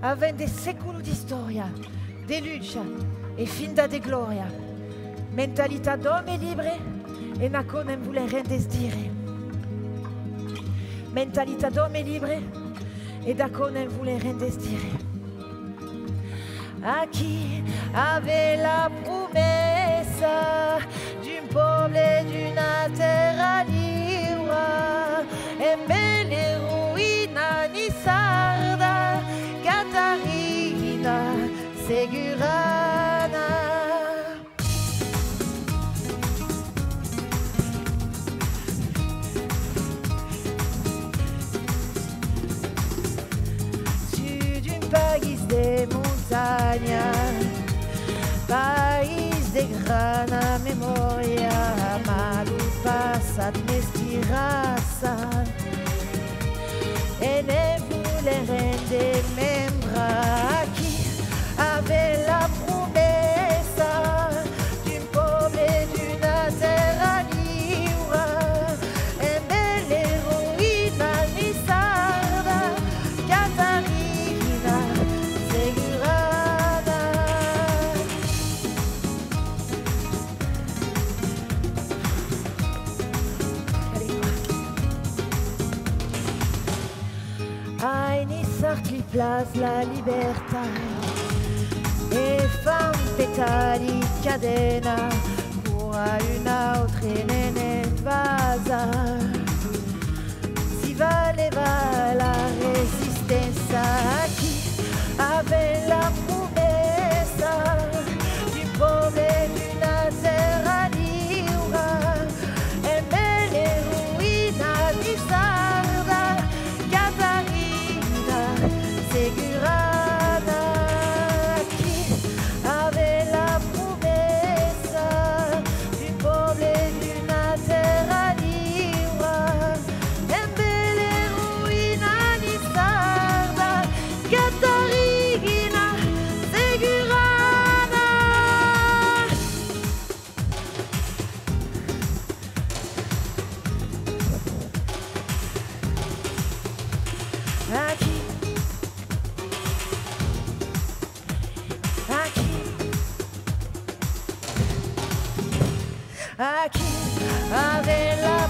avem de secolo di storia, de lucha e finda de gloria. Mentalità d'uomo libre e nacò non vuole rendesdire. Mentalità d'uomo libre e nacò non vuole rendesdire. A chi aveva la promessa d'un popolo e di una terra libera e belle ruina di sarda Catarina Segurana. Su d'un pays de montaña, país de grana memoria, malu passat m'estiraça e ne voule rende membra qui avait la promessa d'un popolo e d'una terra libera e belle eroina di sarda Catarina Segurana. Ai ni sarti place la libertà e fan petali cadena pour une autre nene vaza si valeva la resistenza chi avait la promessa d'un popolo e d'una terra libera e belle ruina di sarda Catarina Segurana. Chi aveva la promessa d'un popolo e d'una terra libera e belle ruina di sarda Catarina Segurana. A chi aveva la